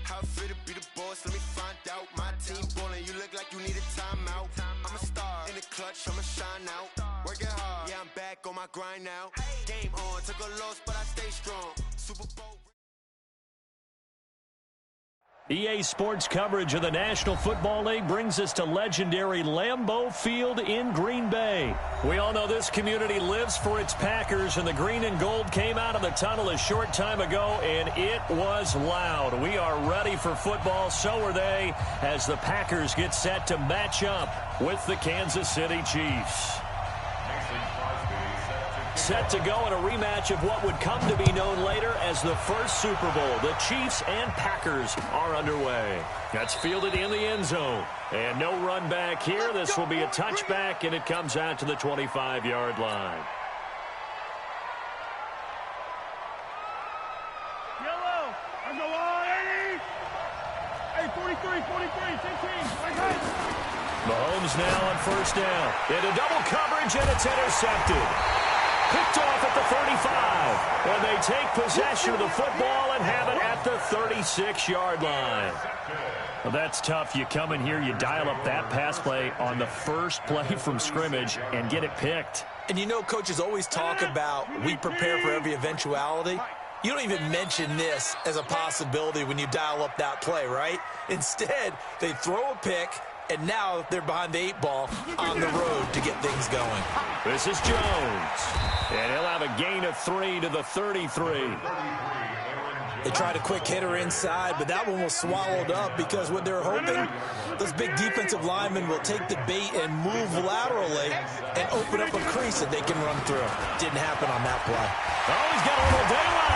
How fit to be the boss? Let me find out. My team ballin', you look like you need a timeout. I'm a star in the clutch, I'ma shine out. Working hard, yeah, I'm back on my grind now. Game on, took a loss, but I stay strong. Super Bowl. EA Sports coverage of the National Football League brings us to legendary Lambeau Field in Green Bay. We all know this community lives for its Packers, and the green and gold came out of the tunnel a short time ago, and it was loud. We are ready for football, so are they, as the Packers get set to match up with the Kansas City Chiefs. Set to go in a rematch of what would come to be known later as the first Super Bowl. The Chiefs and Packers are underway. That's fielded in the end zone. And no run back here. This will be a touchback, and it comes out to the 25-yard line. Yellow. I go on, 80. Hey, 43, 15. Mahomes now on first down. Into double coverage, and it's intercepted. Picked off at the 35, and they take possession of the football and have it at the 36-yard line. Well, that's tough. You come in here, you dial up that pass play on the first play from scrimmage and get it picked. And you know, coaches always talk about we prepare for every eventuality. You don't even mention this as a possibility when you dial up that play, right? Instead, they throw a pick, and now they're behind the 8-ball on the road to get things going. This is Jones, and he'll have a gain of 3 to the 33. They tried a quick hitter inside, but that one was swallowed up because what they're hoping, those big defensive linemen will take the bait and move laterally and open up a crease that they can run through. Didn't happen on that play. Oh, he's got a little daylight.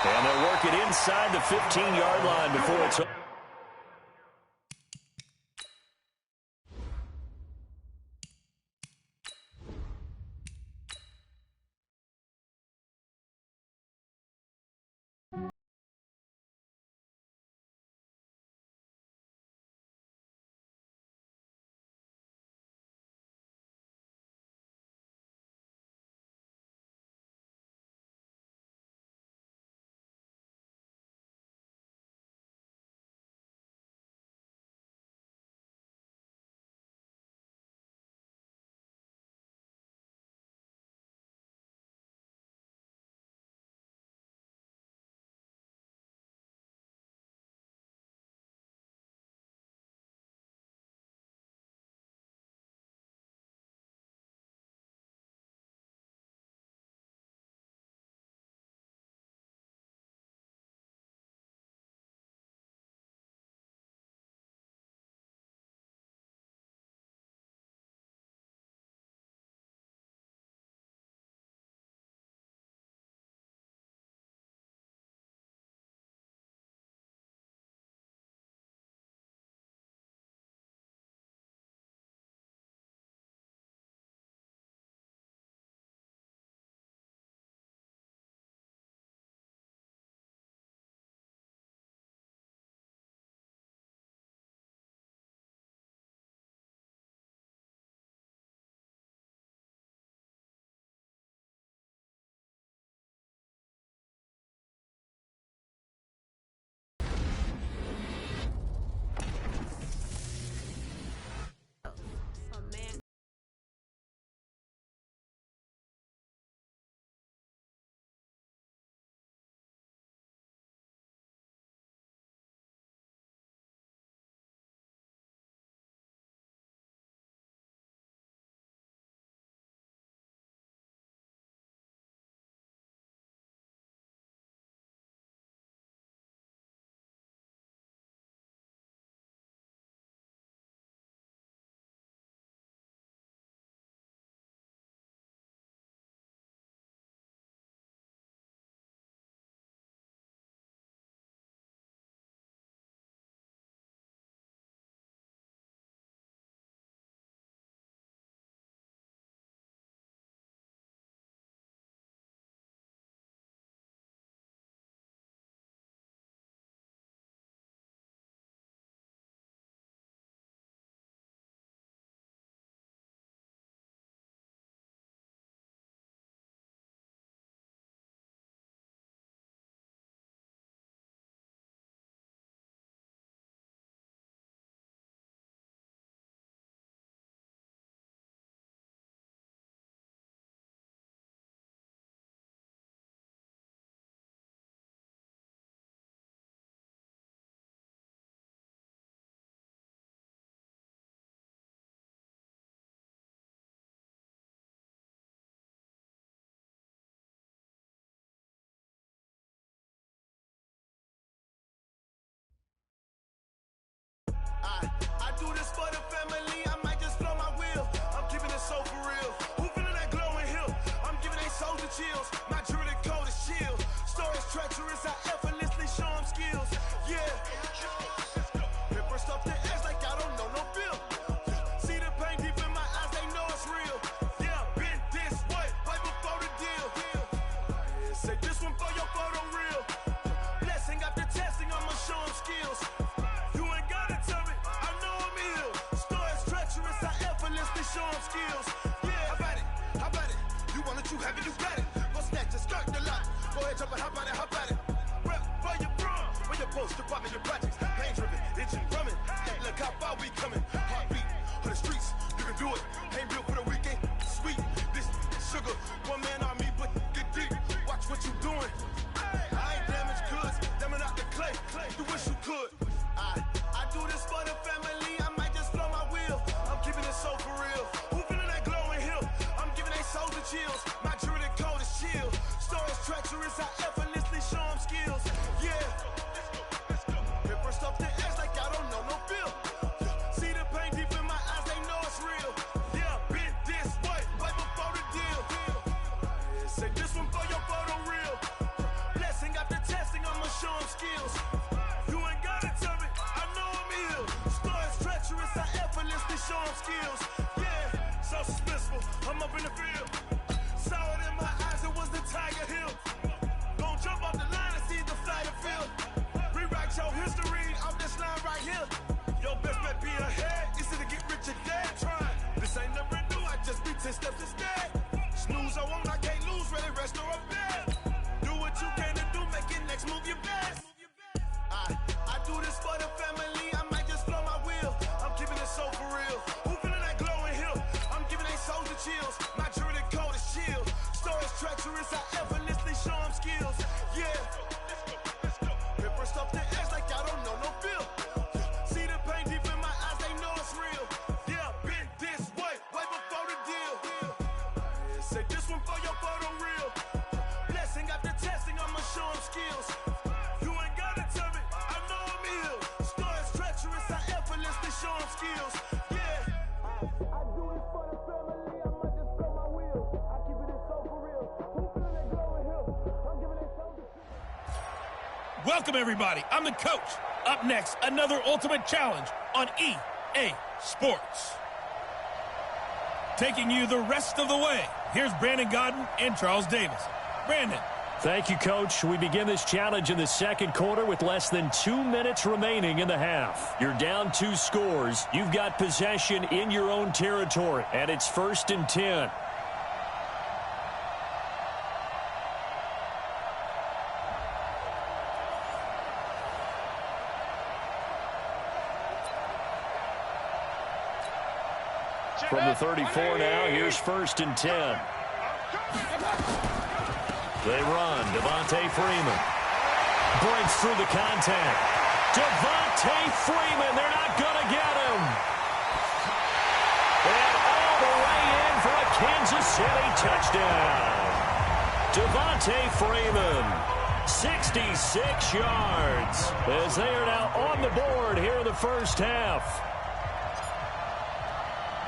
And they'll work it inside the 15-yard line before it's chills. My jewelry code is chill. Stories treacherous, I effortlessly show them skills. Yeah. Pepper stuff the edge like I don't know no feel. See the pain deep in my eyes, they know it's real. Yeah, been this way, right before the deal. Yeah, say this one for your photo real. Blessing after testing, I'ma show them skills. You ain't gotta tell me, I know I'm ill. Stories treacherous, I effortlessly show them skills. Yeah, how about it? You want it, you have it, you got it. Go snatch it, start the lot. Go ahead, jump it, how about it? Rep where you from, where you post, your poppin', your projects. Pain driven, itching, drumming. Look how far we coming. Heartbeat for the streets, you can do it. Ain't built for the weekend, sweet. This sugar, one man army, but get deep. Watch what you doing. I ain't damaged goods, damn out the clay. You wish you could. I do this for the family, I might just blow my wheel. I'm keeping it so for real. Who feeling that glowing hill? I'm giving they souls the chills. My jewelry code is chill. Stories treacherous, I effortlessly show them skills. Yeah. Pepper stuff the edge like I don't know no feel. See the pain deep in my eyes, they know it's real. Yeah, been this way, right before the deal. Yeah, say this one for your photo real. Blessing after testing, I'ma show them skills. You ain't gotta tell me, I know I'm ill. Stories treacherous, I effortlessly show them skills. Yeah, so suspenseful, I'm up in the field. Saw it in my eyes, it was the Tiger Hill. Gon' jump off the line and see the flight of field. Rewrite your history off this line right here. Your best bet be ahead, easy to get rich or dead. Trying, this ain't never new, I just be 10 steps instead. Snooze I won't, I can't lose, ready, rest or up bed. Do what you can to do, make it next move your best. I do this for the family, I might just blow my wheel. I'm keeping it so for real. Who feeling that glowing hill? I'm giving they souls the chills. My jewelry code is chill. Stories treacherous, I effortlessly show them skills. Yeah. Pepper stuff the edge like I don't know no feel. See the pain deep in my eyes, they know it's real. Yeah, been this way, right before the deal. Yeah, say this one for your photo real. Blessing after testing, I'ma show them skills. You ain't gotta tell me, I know I'm ill. Stories treacherous, I effortlessly show them skills. Yeah. I do this for the family, I might just blow my wheel. I keep it so for real. Who feeling that glowing hill? I'm giving it so to Welcome, everybody. I'm the coach. Up next, another ultimate challenge on EA Sports. Taking you the rest of the way, here's Brandon Godden and Charles Davis. Brandon. Thank you, Coach. We begin this challenge in the second quarter with less than 2 minutes remaining in the half. You're down 2 scores. You've got possession in your own territory, and it's 1st and 10. From the 34 now, here's 1st and 10. They run. Devontae Freeman breaks through the contact. Devontae Freeman, they're not going to get him. And all the way in for a Kansas City touchdown. Devontae Freeman, 66 yards, as they are now on the board here in the first half.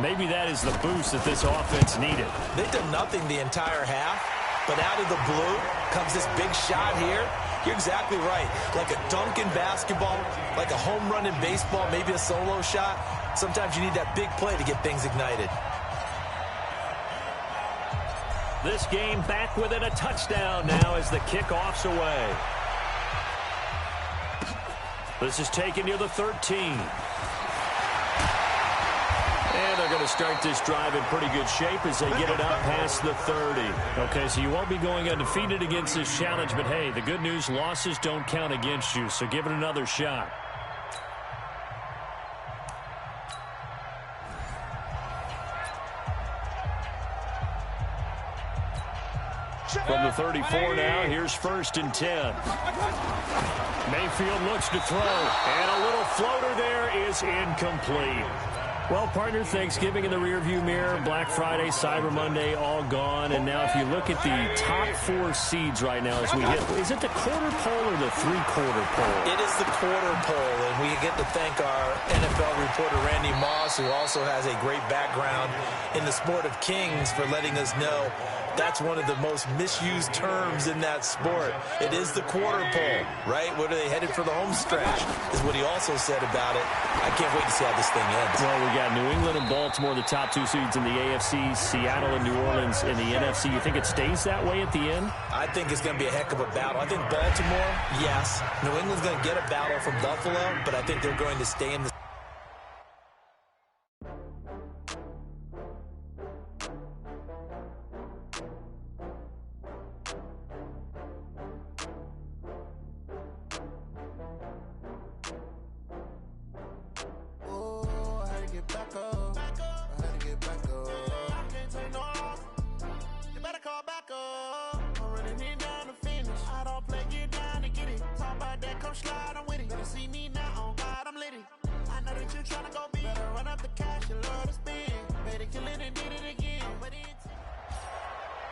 Maybe that is the boost that this offense needed. They've done nothing the entire half, but out of the blue comes this big shot here. You're exactly right. Like a dunk in basketball, like a home run in baseball, maybe a solo shot. Sometimes you need that big play to get things ignited. This game back within a touchdown now as the kickoff's away. This is taken near the 13. And they're going to start this drive in pretty good shape as they get it up past the 30. Okay, so you won't be going undefeated against this challenge, but hey, the good news, losses don't count against you, so give it another shot. From the 34 now, here's 1st and 10. Mayfield looks to throw, and a little floater there is incomplete. Well, partner, Thanksgiving in the rearview mirror, Black Friday, Cyber Monday, all gone. And now if you look at the top 4 seeds right now as we hit, is it the quarter pole or the three-quarter pole? It is the quarter pole, and we get to thank our NFL reporter, Randy Moss, who also has a great background in the sport of kings, for letting us know that's one of the most misused terms in that sport. It is the quarter pole, right? What are they headed for the home stretch, is what he also said about it. I can't wait to see how this thing ends. Well, we got New England and Baltimore, the top 2 seeds in the AFC, Seattle and New Orleans in the NFC. You think it stays that way at the end? I think it's going to be a heck of a battle. I think Baltimore, yes. New England's going to get a battle from Buffalo, but I think they're going to stay in the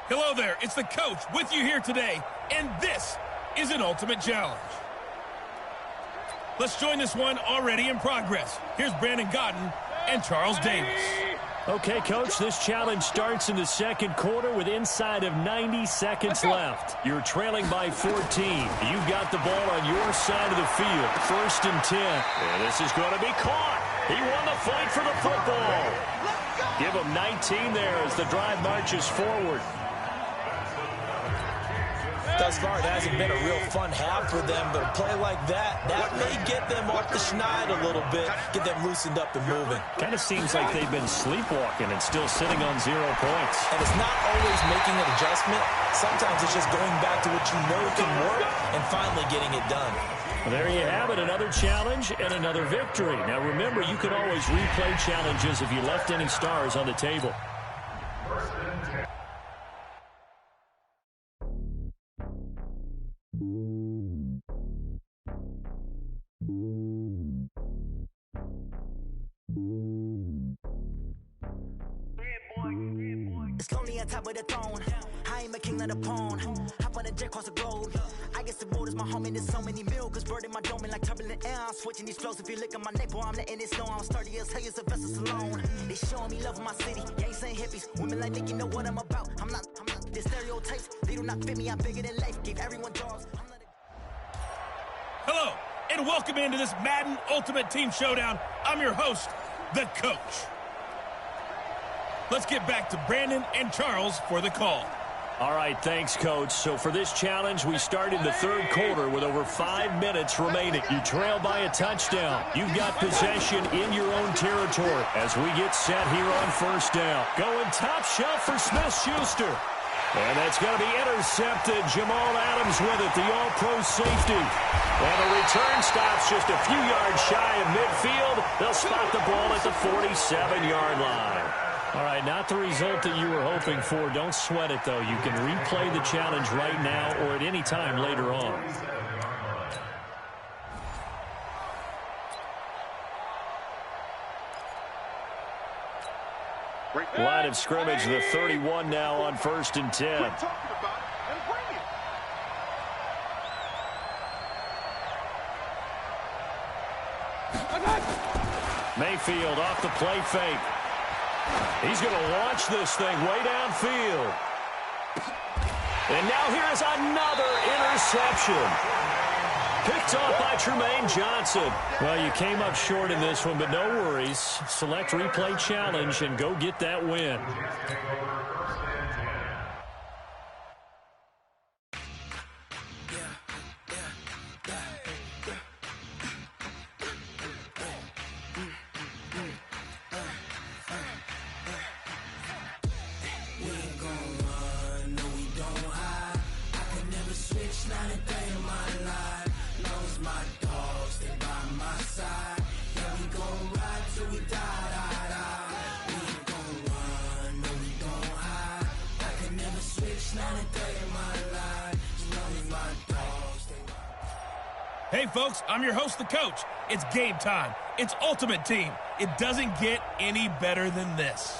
Hello there, it's the coach with you here today, and this is an ultimate challenge. Let's join this one already in progress. Here's Brandon Godden and Charles Davis. Okay, Coach, this challenge starts in the second quarter with inside of 90 seconds left. You're trailing by 14. You've got the ball on your side of the field. 1st and 10. And this is going to be caught. He won the fight for the football. Give him 19 there as the drive marches forward. Thus far, it hasn't been a real fun half for them, but a play like that may get them off the schneid a little bit, get them loosened up and moving. Kind of seems like they've been sleepwalking and still sitting on 0 points. And it's not always making an adjustment. Sometimes it's just going back to what you know can work and finally getting it done. Well, there you have it, another challenge and another victory. Now, remember, you can always replay challenges if you left any stars on the table. It's lonely on top of the throne. I ain't a king of the pawn. Hop on a jet across the globe. I guess the world is my home and there's so many milkers burning my dome like turbulent air. I'm switching these flows. If you look at my neck, boy, I'm letting it snow. I'm sturdy as hell as a vessel alone. They showing me love in my city. Gangs ain't hippies. Women like Nick, you know what I'm about. I'm not the stereotypes. They do not fit me. I'm bigger than life. Give everyone dogs. Hello, and welcome into this Madden Ultimate Team Showdown. I'm your host, the coach. Let's get back to Brandon and Charles for the call. All right, thanks, Coach. So for this challenge, we start in the third quarter with over 5 minutes remaining. You trail by a touchdown. You've got possession in your own territory as we get set here on 1st down. Going top shelf for Smith-Schuster. And that's going to be intercepted. Jamal Adams with it, the all-pro safety. And the return stops just a few yards shy of midfield. They'll spot the ball at the 47-yard line. All right, not the result that you were hoping for. Don't sweat it, though. You can replay the challenge right now or at any time later on. Line of scrimmage, the 31 now on 1st and 10. Mayfield off the play fake. He's going to launch this thing way downfield. And now here's another interception. Picked off by Tremaine Johnson. Well, you came up short in this one, but no worries. Select replay challenge and go get that win. Hey, folks, I'm your host, the coach, It's game time. It's Ultimate Team. It doesn't get any better than this.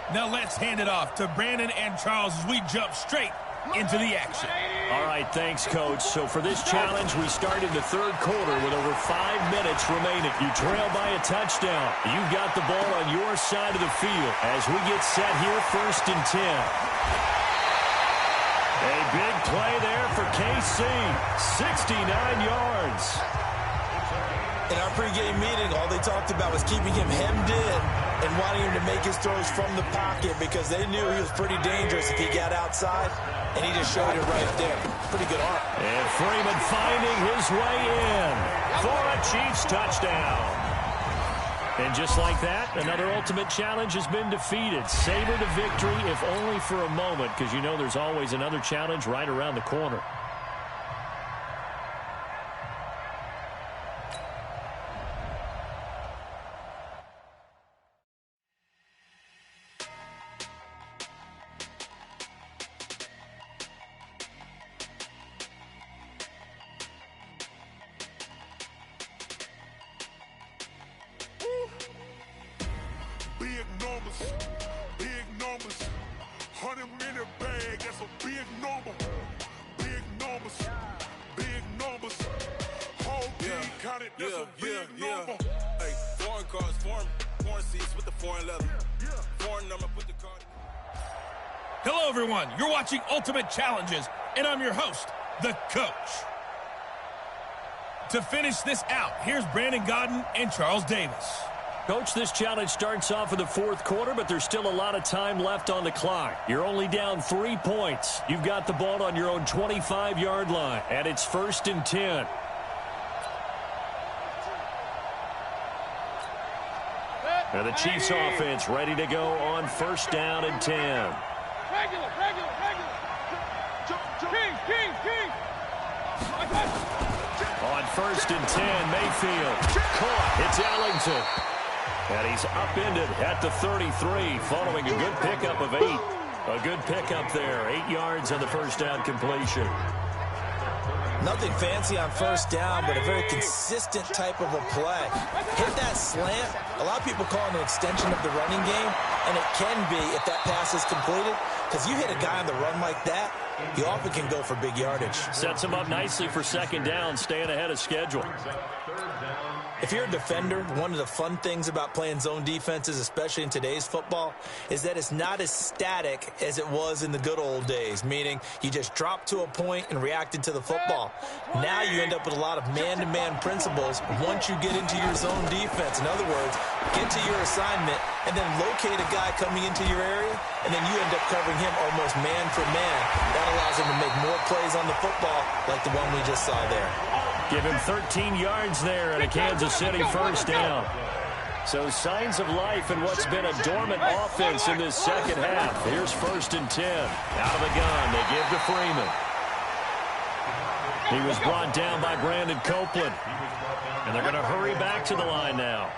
Now let's hand it off to Brandon and Charles as we jump straight into the action. All right, thanks, Coach. So for this challenge, we start in the third quarter with over 5 minutes remaining. You trail by a touchdown. You've got the ball on your side of the field as we get set here, 1st and 10. A big play there for KC, 69 yards. In our pregame meeting, all they talked about was keeping him hemmed in and wanting him to make his throws from the pocket because they knew he was pretty dangerous if he got outside, and he just showed it right there. Pretty good arm. And Freeman finding his way in for a Chiefs touchdown. And just like that, another Ultimate Challenge has been defeated. Savor the victory, if only for a moment, because you know there's always another challenge right around the corner. Big numbers, 100-minute bag, that's a big number. Big numbers, whole team counted, that's a big number. Hey, foreign cars, foreign seats with the foreign leather. Foreign number, put the card. Hello, everyone. You're watching Ultimate Challenges, and I'm your host, the Coach. To finish this out, here's Brandon Godden and Charles Davis. Coach, this challenge starts off in the fourth quarter, but there's still a lot of time left on the clock. You're only down 3 points. You've got the ball on your own 25-yard line, and it's 1st and 10. Now the Chiefs offense ready to go on 1st down and 10. Regular. King. On 1st and 10, Mayfield caught. It's Ellington. And he's upended at the 33 following a good pickup of 8. A good pickup there. 8 yards on the first down completion. Nothing fancy on 1st down, but a very consistent type of a play. Hit that slant. A lot of people call it an extension of the running game, and it can be if that pass is completed, because you hit a guy on the run like that, you often can go for big yardage. Sets him up nicely for 2nd down, staying ahead of schedule. If you're a defender, one of the fun things about playing zone defenses, especially in today's football, is that it's not as static as it was in the good old days, meaning you just dropped to a point and reacted to the football. Now you end up with a lot of man-to-man principles once you get into your zone defense. In other words, get to your assignment and then locate a guy coming into your area, and then you end up covering him almost man for man. That allows him to make more plays on the football like the one we just saw there. Give him 13 yards there and a Kansas City 1st down. So signs of life in what's been a dormant offense in this second half. Here's 1st and 10. Out of the gun, they give to Freeman. He was brought down by Brandon Copeland. And they're going to hurry back to the line now.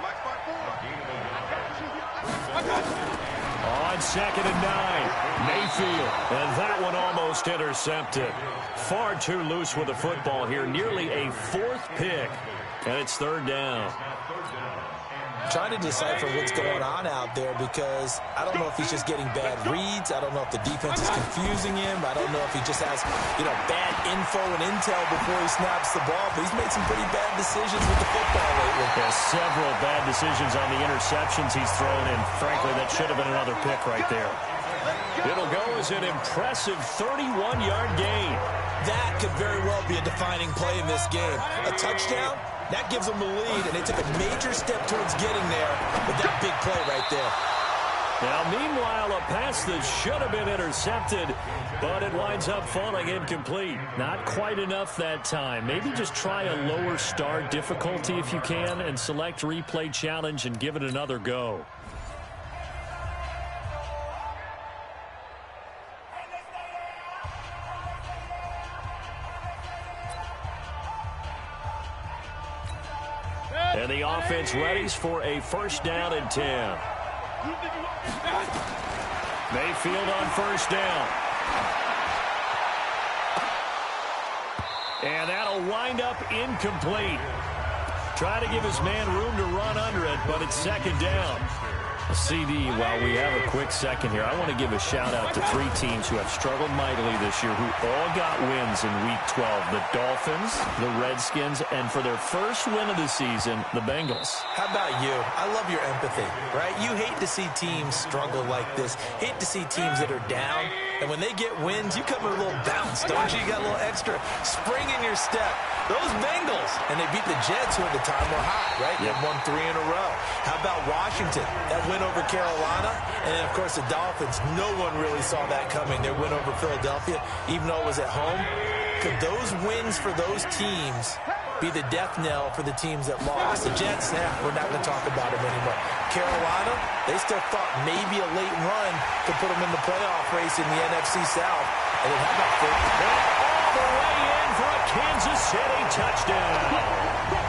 On 2nd and 9, Mayfield. And that one almost intercepted. Far too loose with the football here. Nearly a 4th pick. And it's 3rd down. Trying to decipher what's going on out there because I don't know if he's just getting bad reads. I don't know if the defense is confusing him. I don't know if he just has, bad info and intel before he snaps the ball. But he's made some pretty bad decisions with the football lately. Yeah, several bad decisions on the interceptions he's thrown, and frankly, that should have been another pick right there. It'll go as an impressive 31-yard gain. That could very well be a defining play in this game. A touchdown? That gives them the lead, and they took a major step towards getting there with that big play right there. Now, meanwhile, a pass that should have been intercepted, but it winds up falling incomplete. Not quite enough that time. Maybe just try a lower start difficulty if you can and select replay challenge and give it another go. And the offense readies for a 1st down and 10. Mayfield on 1st down. And that'll wind up incomplete. Try to give his man room to run under it, but it's second down. CD, while we have a quick second here, I want to give a shout-out to 3 teams who have struggled mightily this year who all got wins in Week 12. The Dolphins, the Redskins, and for their first win of the season, the Bengals. How about you? I love your empathy, right? You hate to see teams struggle like this. Hate to see teams that are down. And when they get wins, you come with a little bounce, don't you? You got a little extra spring in your step. Those Bengals, and they beat the Jets, who at the time were hot, right? They won 3 in a row. How about Washington? That win over Carolina. And then, of course, the Dolphins. No one really saw that coming. Their win over Philadelphia, even though it was at home. Could those wins for those teams be the death knell for the teams that lost? The Jets, we're not going to talk about them anymore. Carolina, they still thought maybe a late run could put them in the playoff race in the NFC South. And then how about Philly? All the way in for a Kansas City touchdown.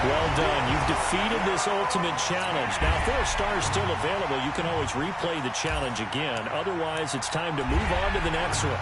Well done. You've defeated this ultimate challenge. Now, if there are stars still available, you can always replay the challenge again. Otherwise, it's time to move on to the next one.